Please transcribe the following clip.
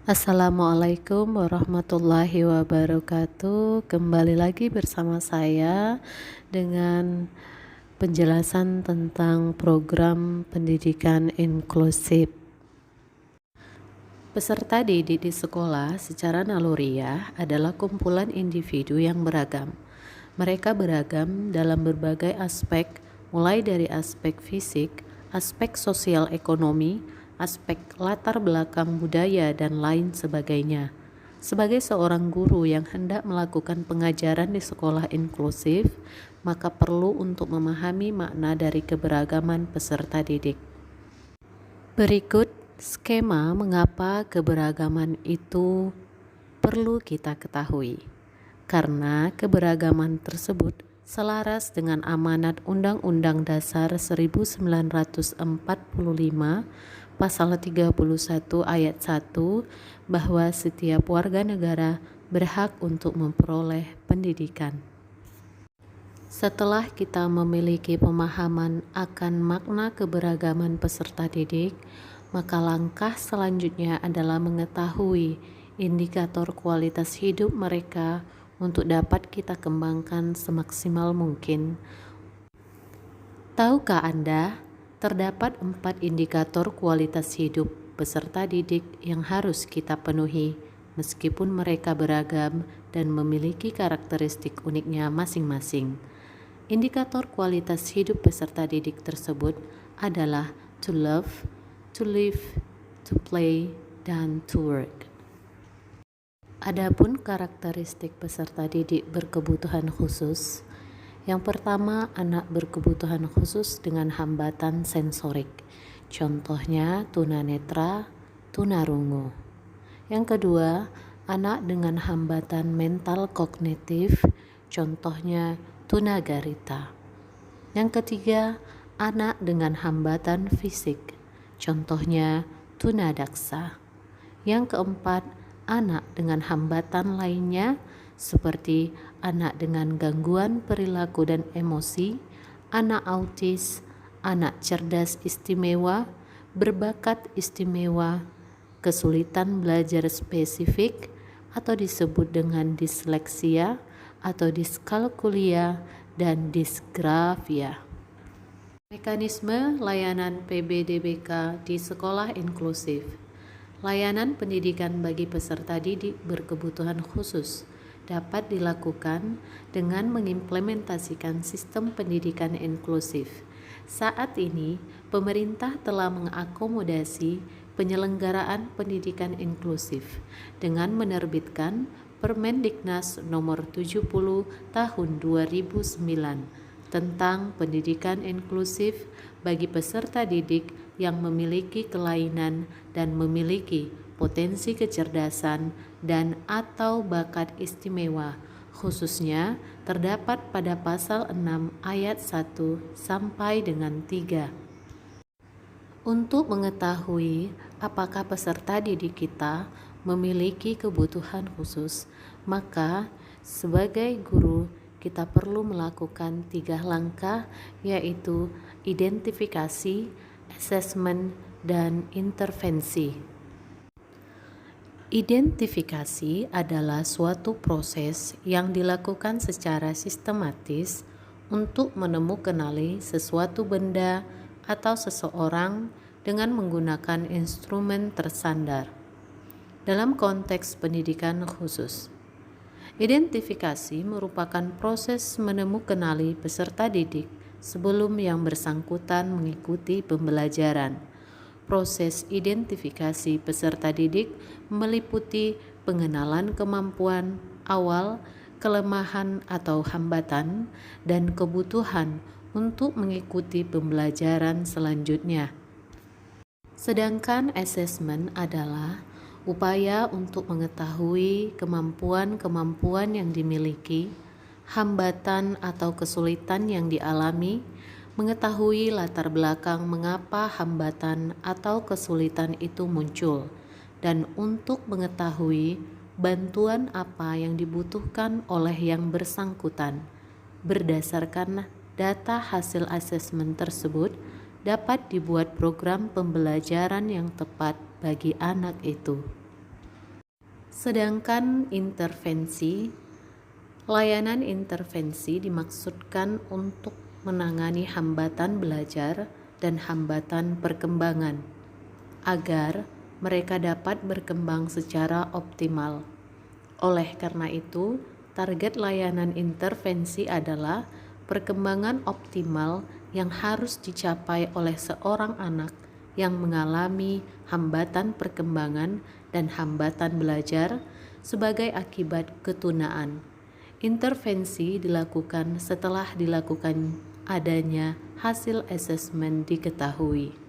Assalamualaikum warahmatullahi wabarakatuh. Kembali lagi bersama saya dengan penjelasan tentang program pendidikan inklusif. Peserta didik di sekolah secara naluriah adalah kumpulan individu yang beragam. Mereka beragam dalam berbagai aspek, mulai dari aspek fisik, aspek sosial ekonomi, aspek latar belakang budaya, dan lain sebagainya. Sebagai seorang guru yang hendak melakukan pengajaran di sekolah inklusif, maka perlu untuk memahami makna dari keberagaman peserta didik. Berikut skema mengapa keberagaman itu perlu kita ketahui. Karena keberagaman tersebut selaras dengan amanat Undang-Undang Dasar 1945 Pasal 31 Ayat 1 bahwa setiap warga negara berhak untuk memperoleh pendidikan. Setelah kita memiliki pemahaman akan makna keberagaman peserta didik, maka langkah selanjutnya adalah mengetahui indikator kualitas hidup mereka untuk dapat kita kembangkan semaksimal mungkin. Tahukah Anda, terdapat 4 indikator kualitas hidup peserta didik yang harus kita penuhi, meskipun mereka beragam dan memiliki karakteristik uniknya masing-masing. Indikator kualitas hidup peserta didik tersebut adalah to love, to live, to play, dan to work. Adapun karakteristik peserta didik berkebutuhan khusus, yang pertama, anak berkebutuhan khusus dengan hambatan sensorik, contohnya tunanetra, tunarungu. Yang kedua, anak dengan hambatan mental kognitif, contohnya tunagarita. Yang ketiga, anak dengan hambatan fisik, contohnya tunadaksa. Yang keempat, anak dengan hambatan lainnya seperti anak dengan gangguan perilaku dan emosi, anak autis, anak cerdas istimewa, berbakat istimewa, kesulitan belajar spesifik atau disebut dengan disleksia atau diskalkulia dan disgrafia. Mekanisme layanan PBDBK di sekolah inklusif. Layanan pendidikan bagi peserta didik berkebutuhan khusus dapat dilakukan dengan mengimplementasikan sistem pendidikan inklusif. Saat ini, pemerintah telah mengakomodasi penyelenggaraan pendidikan inklusif dengan menerbitkan Permendiknas Nomor 70 Tahun 2009 tentang pendidikan inklusif bagi peserta didik yang memiliki kelainan dan memiliki potensi kecerdasan dan atau bakat istimewa, khususnya terdapat pada pasal 6 ayat 1 sampai dengan 3. Untuk mengetahui apakah peserta didik kita memiliki kebutuhan khusus, maka sebagai guru kita perlu melakukan 3 langkah, yaitu identifikasi, asesmen, dan intervensi. Identifikasi adalah suatu proses yang dilakukan secara sistematis untuk menemukanali sesuatu benda atau seseorang dengan menggunakan instrumen tersandar. Dalam konteks pendidikan khusus, identifikasi merupakan proses menemukanali peserta didik sebelum yang bersangkutan mengikuti pembelajaran. Proses identifikasi peserta didik meliputi pengenalan kemampuan awal, kelemahan atau hambatan, dan kebutuhan untuk mengikuti pembelajaran selanjutnya. Sedangkan asesmen adalah upaya untuk mengetahui kemampuan-kemampuan yang dimiliki, hambatan atau kesulitan yang dialami, mengetahui latar belakang mengapa hambatan atau kesulitan itu muncul, dan untuk mengetahui bantuan apa yang dibutuhkan oleh yang bersangkutan. Berdasarkan data hasil asesmen tersebut, dapat dibuat program pembelajaran yang tepat bagi anak itu. Sedangkan layanan intervensi dimaksudkan untuk menangani hambatan belajar dan hambatan perkembangan agar mereka dapat berkembang secara optimal. Oleh karena itu, target layanan intervensi adalah perkembangan optimal yang harus dicapai oleh seorang anak yang mengalami hambatan perkembangan dan hambatan belajar sebagai akibat ketunaan. Intervensi dilakukan setelah dilakukan adanya hasil asesmen diketahui.